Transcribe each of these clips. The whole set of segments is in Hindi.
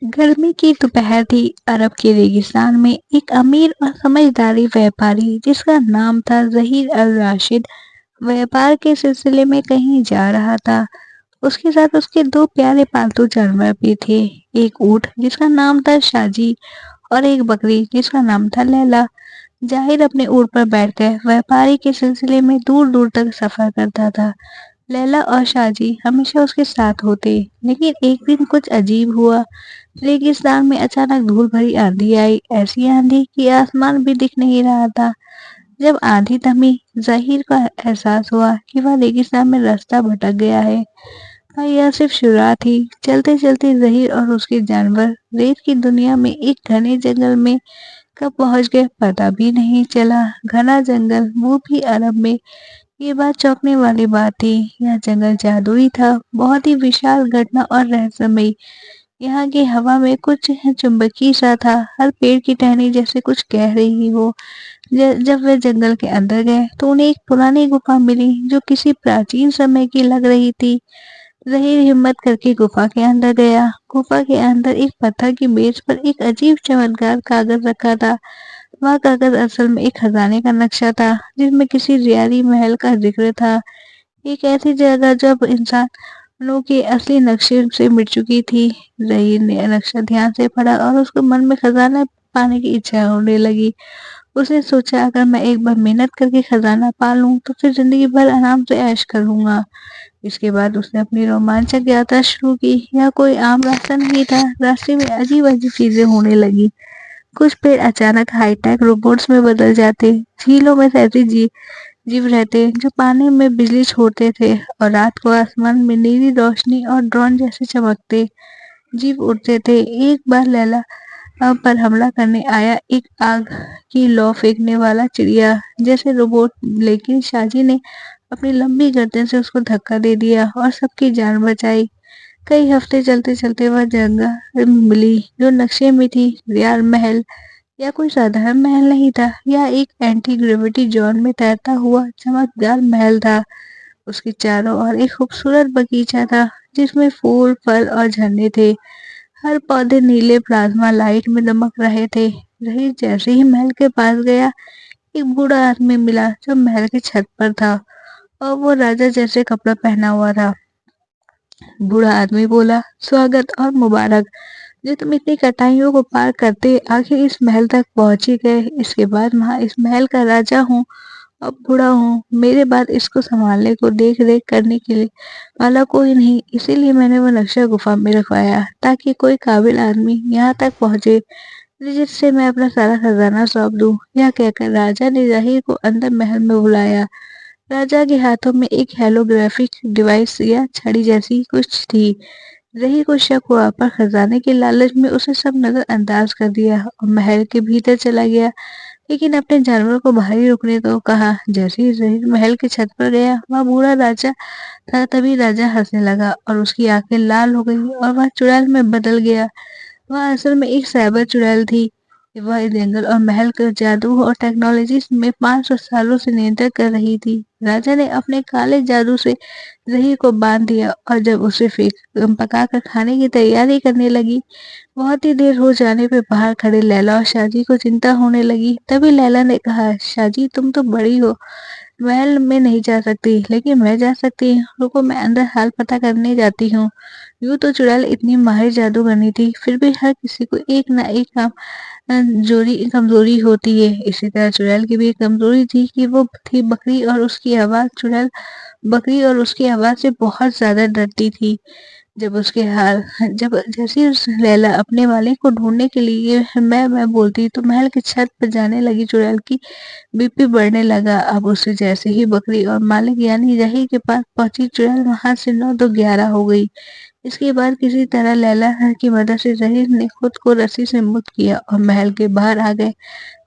गर्मी की दोपहर थी। अरब के रेगिस्तान में एक अमीर और समझदारी व्यापारी जिसका नाम था ज़हीर अल राशिद व्यापार के सिलसिले में कहीं जा रहा था। उसके साथ उसके दो प्यारे पालतू जानवर भी थे। एक ऊँट जिसका नाम था शाजी और एक बकरी जिसका नाम था लैला। जाहिर अपने ऊँट पर बैठकर व्यापारी के सिलसिले में दूर दूर तक सफर करता था। लैला और शाजी हमेशा उसके साथ होते, लेकिन एक दिन कुछ अजीब हुआ। रेगिस्तान में अचानक धूल भरी आंधी आई, ऐसी आंधी कि आसमान भी दिख नहीं रहा था। जब आंधी थमी, ज़हीर को एहसास हुआ कि वह रेगिस्तान में रास्ता भटक गया है। पर यह सिर्फ शुरुआत थी। चलते चलते ज़हीर और उसके जानवर रेत की दुनिया में एक घने जंगल में कब पहुंच गए पता भी नहीं चला। घना जंगल, वो भी अरब में। ये बात चौंकने वाली बात थी। यह जंगल जादुई था, बहुत ही विशाल, घटना और रहस्यमयी। यहाँ की हवा में कुछ चुंबकीय सा था, हर पेड़ की टहनी जैसे कुछ कह रही हो। जब वे जंगल के अंदर गए तो उन्हें एक पुरानी गुफा मिली जो किसी प्राचीन समय की लग रही थी। ज़हीर हिम्मत करके गुफा के अंदर गया। गुफा के अंदर एक पत्थर की मेज पर एक अजीब चमकदार कागज रखा था। वह कागज असल में एक खजाने का नक्शा था जिसमें किसी रियारी महल का जिक्र था। एक ऐसी जगह जब इंसानों के असली नक्शे से मिट चुकी थी। ज़हीर ने नक्शा ध्यान से पढ़ा और उसके मन में खजाना पाने की इच्छा होने लगी। उसने सोचा, अगर मैं एक बार मेहनत करके खजाना पा लूं तो फिर जिंदगी भर आराम से ऐश करूंगा। इसके बाद उसने अपनी रोमांचक यात्रा शुरू की। यह कोई आम रास्ता नहीं था। रास्ते में अजीब अजीब चीजें होने लगी। कुछ पेड़ अचानक हाईटेक रोबोट्स में बदल जाते। झीलों में ऐसे जीव रहते जो पानी में बिजली छोड़ते थे और रात को आसमान में नीली रोशनी और ड्रोन जैसे चमकते जीव उड़ते थे। एक बार लैला पर हमला करने आया एक आग की लौ फेंकने वाला चिड़िया जैसे रोबोट, लेकिन शाजी ने अपनी लंबी गर्दन से उसको धक्का दे दिया और सबकी जान बचाई। कई हफ्ते चलते चलते वह जगह मिली जो नक्शे में थी। रियाल महल, यह कोई साधारण महल नहीं था। यह एक एंटी ग्रेविटी जोन में तैरता हुआ चमकदार महल था। उसके चारों ओर एक खूबसूरत बगीचा था जिसमें फूल, फल और झरने थे। हर पौधे नीले प्लाज्मा लाइट में दमक रहे थे। रही जैसे ही महल के पास गया, एक बूढ़ा आदमी मिला जो महल की छत पर था और वो राजा जैसे कपड़ा पहना हुआ था। बूढ़ा आदमी बोला, स्वागत और मुबारक। जो तुम इतनी कठिनाइयों को पार करते आखिर इस महल तक पहुंच ही गए। इसके बाद मैं इस महल का राजा हूँ। अब बूढ़ा हूँ, मेरे बाद इसको संभालने को, देख रेख करने के लिए वाला कोई नहीं। इसीलिए मैंने वो नक्शा गुफा में रखवाया ताकि कोई काबिल आदमी यहाँ तक पहुँचे जिससे मैं अपना सारा खजाना सौंप दूं। यह कहकर राजा ने ज़हीर को अंदर महल में बुलाया। राजा के हाथों में एक हेलोग्राफिक डिवाइस या छड़ी जैसी कुछ थी। ज़हीर को शक हुआ, पर खजाने के लालच में उसने सब नजरअंदाज कर दिया और महल के भीतर चला गया, लेकिन अपने जानवर को बाहर ही रुकने को कहा। जैसे ही ज़हीर महल की छत पर गया, वह बूढ़ा राजा था। तभी राजा हंसने लगा और उसकी आंखें लाल हो गई और वह चुड़ैल में बदल गया। वह असल में एक साइबर चुड़ैल थी। वह जंगल और महल के जादू और टेक्नोलॉजी में 500 सालों से नियंत्रण कर रही थी। राजा ने अपने काले जादू से ज़हीर को बांध दिया और जब उसे पकाकर खाने की तैयारी करने लगी, बहुत ही देर हो जाने पे बाहर खड़े लैला और शाजी को चिंता होने लगी। तभी लैला ने कहा, शाजी तुम तो बड़ी हो, महल में नहीं जा सकती, लेकिन मैं जा सकती हूँ। रुको, मैं अंदर हाल पता करने जाती हूँ। यूं तो चुड़ैल इतनी माहिर जादूगरनी थी, फिर भी हर किसी को एक ना एक काम जोरी कमजोरी होती है। इसी तरह चुड़ैल की भी एक कमजोरी थी कि वो थी बकरी और उसकी आवाज। चुड़ैल बकरी और उसकी आवाज से बहुत ज्यादा डरती थी। जब जैसे ही लैला अपने मालिक को ढूंढने के लिए मैं बोलती तो महल की छत पर जाने लगी। चुड़ैल की बीपी बढ़ने लगा। अब उसे जैसे ही बकरी और मालिक यानी ज़हीर के पास पहुंची, चुड़ैल वहां से 9 तो 11 हो गई। इसके बाद किसी तरह लैला की मदद से ज़हीर ने खुद को रस्सी से मुक्त किया और महल के बाहर आ गए।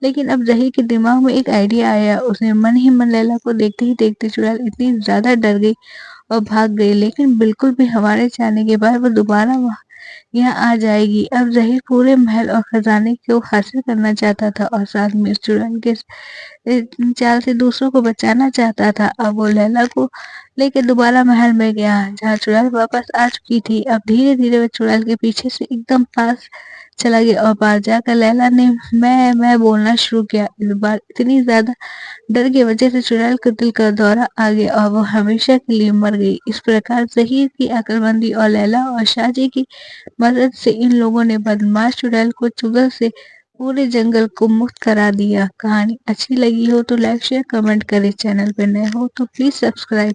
लेकिन अब ज़हीर के दिमाग में एक आइडिया आया। उसने मन ही मन लैला को देखते ही देखते चुड़ैल इतनी ज्यादा डर गई और भाग गई, लेकिन बिल्कुल भी हमारे चाहने के बाद वो दोबारा यहाँ आ जाएगी। अब ज़हीर पूरे महल और खजाने को हासिल करना चाहता था और साथ में इस चुड़ैल के चाल से दूसरों को बचाना चाहता था। अब वो लैला को लेकिन दोबारा महल में गया जहाँ चुड़ैल वापस आ चुकी थी। अब धीरे धीरे वह चुड़ैल के पीछे से एकदम पास चला गया और पास जाकर लैला ने मैं बोलना शुरू किया। इस बार इतनी ज्यादा डर की वजह से चुड़ैल को दिल का दौरा आ गया और वो हमेशा के लिए मर गई। इस प्रकार ज़हीर की अक्लमंदी और लैला और शाहजी की मदद से इन लोगों ने बदमाश चुड़ैल को चुगल से पूरे जंगल को मुक्त करा दिया। कहानी अच्छी लगी हो तो लाइक शेयर कमेंट करें। चैनल पर नए हो तो प्लीज सब्सक्राइब